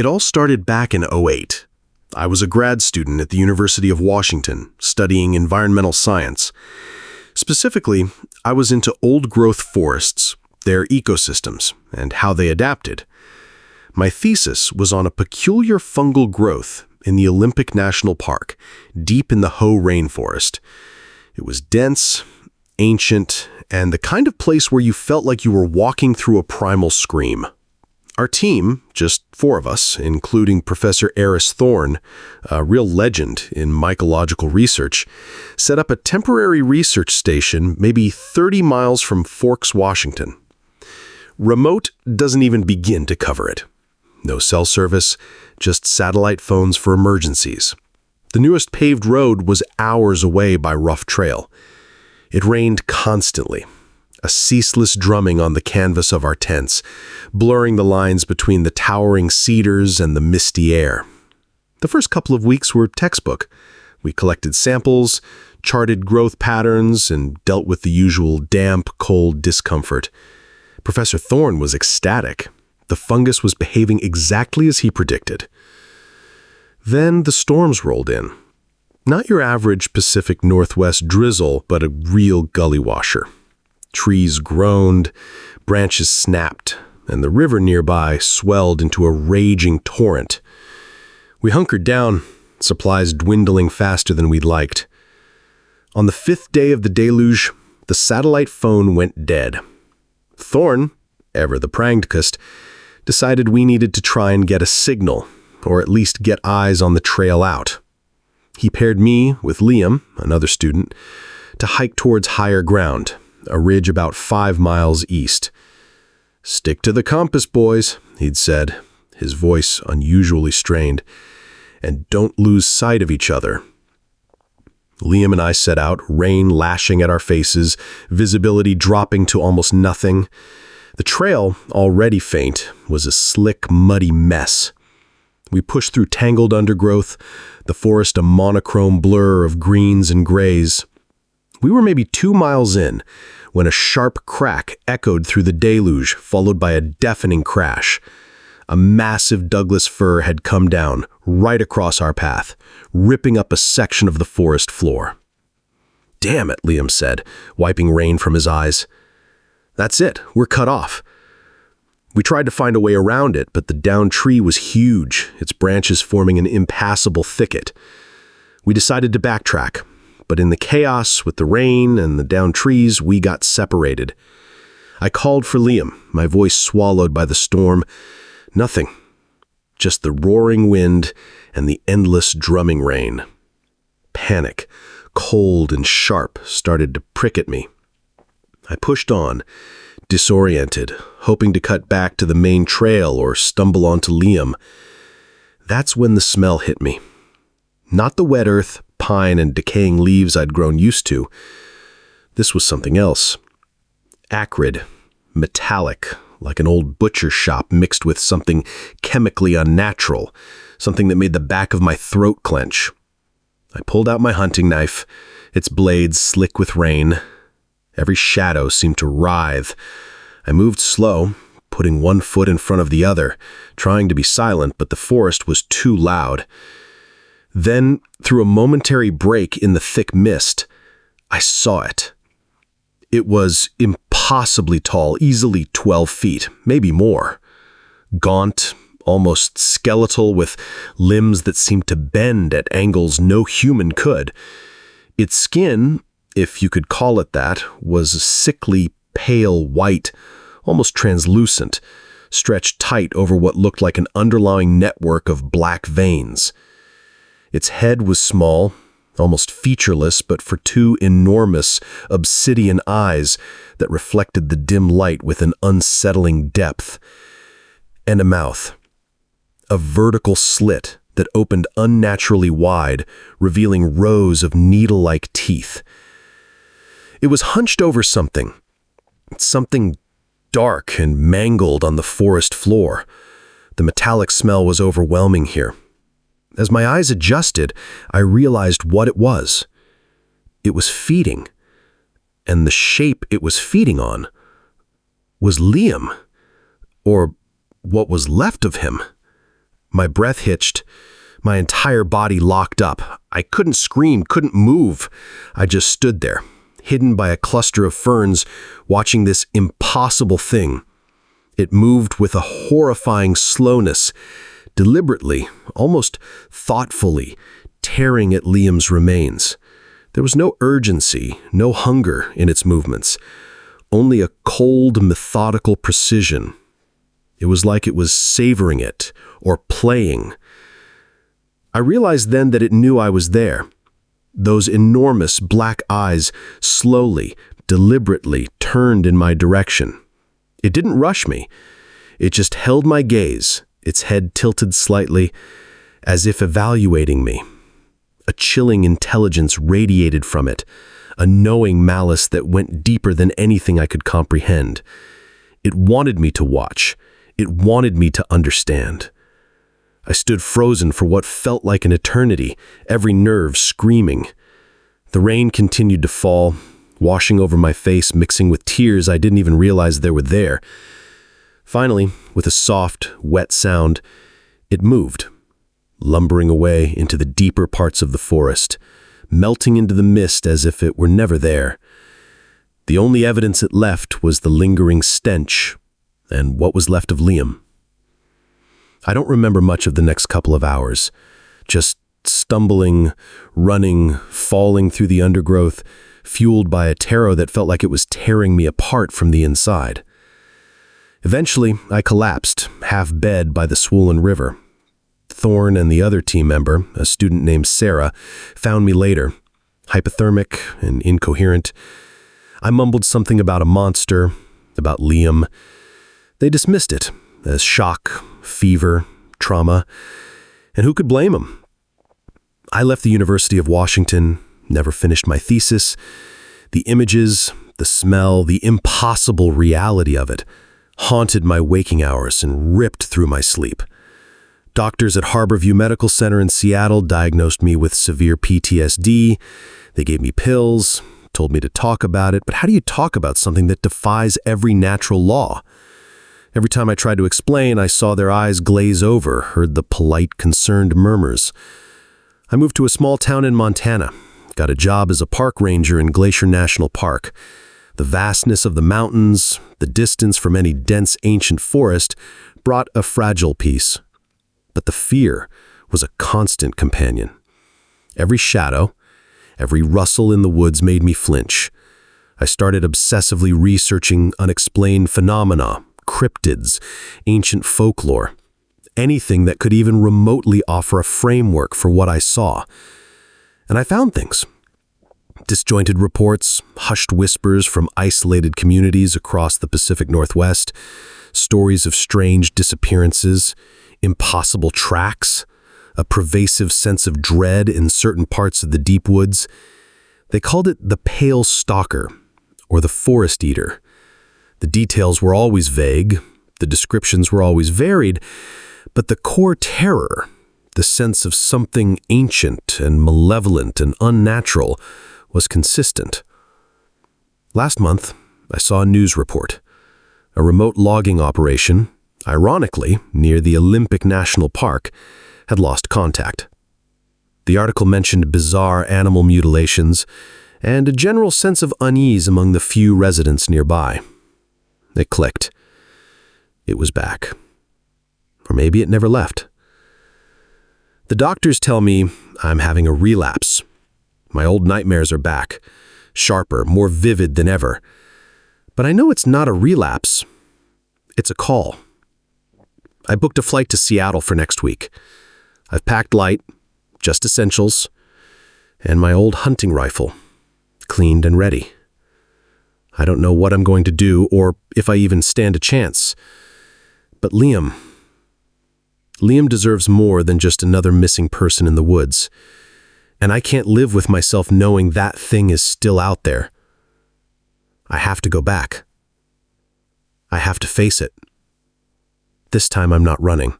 It all started back in '08. I was a grad student at the University of Washington, studying environmental science. Specifically, I was into old-growth forests, their ecosystems, and how they adapted. My thesis was on a peculiar fungal growth in the Olympic National Park, deep in the Hoh rainforest. It was dense, ancient, and the kind of place where you felt like you were walking through a primal scream. Our team, just 4 of us, including Professor Eris Thorne, a real legend in mycological research, set up a temporary research station maybe 30 miles from Forks, Washington. Remote doesn't even begin to cover it. No cell service, just satellite phones for emergencies. The newest paved road was hours away by rough trail. It rained constantly, a ceaseless drumming on the canvas of our tents, blurring the lines between the towering cedars and the misty air. The first couple of weeks were textbook. We collected samples, charted growth patterns, and dealt with the usual damp, cold discomfort. Professor Thorne was ecstatic. The fungus was behaving exactly as he predicted. Then the storms rolled in. Not your average Pacific Northwest drizzle, but a real gully washer. Trees groaned, branches snapped, and the river nearby swelled into a raging torrent. We hunkered down, supplies dwindling faster than we'd liked. On the 5th day of the deluge, the satellite phone went dead. Thorne, ever the pragmatist, decided we needed to try and get a signal, or at least get eyes on the trail out. He paired me with Liam, another student, to hike towards higher ground, a ridge about 5 miles east. "Stick to the compass, boys," he'd said, his voice unusually strained, "and don't lose sight of each other." Liam and I set out, rain lashing at our faces, visibility dropping to almost nothing. The trail, already faint, was a slick, muddy mess. We pushed through tangled undergrowth, the forest a monochrome blur of greens and grays. We were maybe 2 miles in when a sharp crack echoed through the deluge, followed by a deafening crash. A massive Douglas fir had come down, right across our path, ripping up a section of the forest floor. "Damn it," Liam said, wiping rain from his eyes. "That's it, we're cut off." We tried to find a way around it, but the downed tree was huge, its branches forming an impassable thicket. We decided to backtrack, but in the chaos with the rain and the downed trees, we got separated. I called for Liam, my voice swallowed by the storm. Nothing. Just the roaring wind and the endless drumming rain. Panic, cold and sharp, started to prick at me. I pushed on, disoriented, hoping to cut back to the main trail or stumble onto Liam. That's when the smell hit me. Not the wet earth, pine, and decaying leaves I'd grown used to. This was something else. Acrid, metallic, like an old butcher shop mixed with something chemically unnatural, something that made the back of my throat clench. I pulled out my hunting knife, its blades slick with rain. Every shadow seemed to writhe. I moved slow, putting one foot in front of the other, trying to be silent, but the forest was too loud. Then, through a momentary break in the thick mist, I saw it. It was impossibly tall, easily 12 feet, maybe more. Gaunt, almost skeletal, with limbs that seemed to bend at angles no human could. Its skin, if you could call it that, was a sickly, pale white, almost translucent, stretched tight over what looked like an underlying network of black veins. Its head was small, almost featureless, but for 2 enormous, obsidian eyes that reflected the dim light with an unsettling depth. And a mouth. A vertical slit that opened unnaturally wide, revealing rows of needle-like teeth. It was hunched over something dark and mangled on the forest floor. The metallic smell was overwhelming here. As my eyes adjusted, I realized what it was. It was feeding, and the shape it was feeding on was Liam, or what was left of him. My breath hitched. My entire body locked up. I couldn't scream, couldn't move. I just stood there, hidden by a cluster of ferns, watching this impossible thing. It moved with a horrifying slowness, deliberately, almost thoughtfully, tearing at Liam's remains. There was no urgency, no hunger in its movements, only a cold, methodical precision. It was like it was savoring it, or playing. I realized then that it knew I was there. Those enormous black eyes slowly, deliberately turned in my direction. It didn't rush me. It just held my gaze, its head tilted slightly, as if evaluating me. A chilling intelligence radiated from it, a knowing malice that went deeper than anything I could comprehend. It wanted me to watch. It wanted me to understand. I stood frozen for what felt like an eternity, every nerve screaming. The rain continued to fall, washing over my face, mixing with tears I didn't even realize they were there. Finally, with a soft, wet sound, it moved, lumbering away into the deeper parts of the forest, melting into the mist as if it were never there. The only evidence it left was the lingering stench, and what was left of Liam. I don't remember much of the next couple of hours, just stumbling, running, falling through the undergrowth, fueled by a terror that felt like it was tearing me apart from the inside. Eventually, I collapsed, half-dead by the swollen river. Thorne and the other team member, a student named Sarah, found me later, hypothermic and incoherent. I mumbled something about a monster, about Liam. They dismissed it as shock, fever, trauma, and who could blame them? I left the University of Washington, never finished my thesis. The images, the smell, the impossible reality of it haunted my waking hours and ripped through my sleep. Doctors at Harborview Medical Center in Seattle diagnosed me with severe PTSD. They gave me pills, told me to talk about it, but how do you talk about something that defies every natural law? Every time I tried to explain, I saw their eyes glaze over, heard the polite, concerned murmurs. I moved to a small town in Montana, got a job as a park ranger in Glacier National Park. The vastness of the mountains, the distance from any dense ancient forest, brought a fragile peace. But the fear was a constant companion. Every shadow, every rustle in the woods made me flinch. I started obsessively researching unexplained phenomena, cryptids, ancient folklore, anything that could even remotely offer a framework for what I saw. And I found things. Disjointed reports, hushed whispers from isolated communities across the Pacific Northwest, stories of strange disappearances, impossible tracks, a pervasive sense of dread in certain parts of the deep woods. They called it the pale stalker, or the forest eater. The details were always vague, the descriptions were always varied, but the core terror, the sense of something ancient and malevolent and unnatural, was consistent. Last month, I saw a news report. A remote logging operation, ironically near the Olympic National Park, had lost contact. The article mentioned bizarre animal mutilations and a general sense of unease among the few residents nearby. It clicked. It was back. Or maybe it never left. The doctors tell me I'm having a relapse. My old nightmares are back, sharper, more vivid than ever. But I know it's not a relapse. It's a call. I booked a flight to Seattle for next week. I've packed light, just essentials, and my old hunting rifle, cleaned and ready. I don't know what I'm going to do or if I even stand a chance. But Liam deserves more than just another missing person in the woods. And I can't live with myself knowing that thing is still out there. I have to go back. I have to face it. This time I'm not running.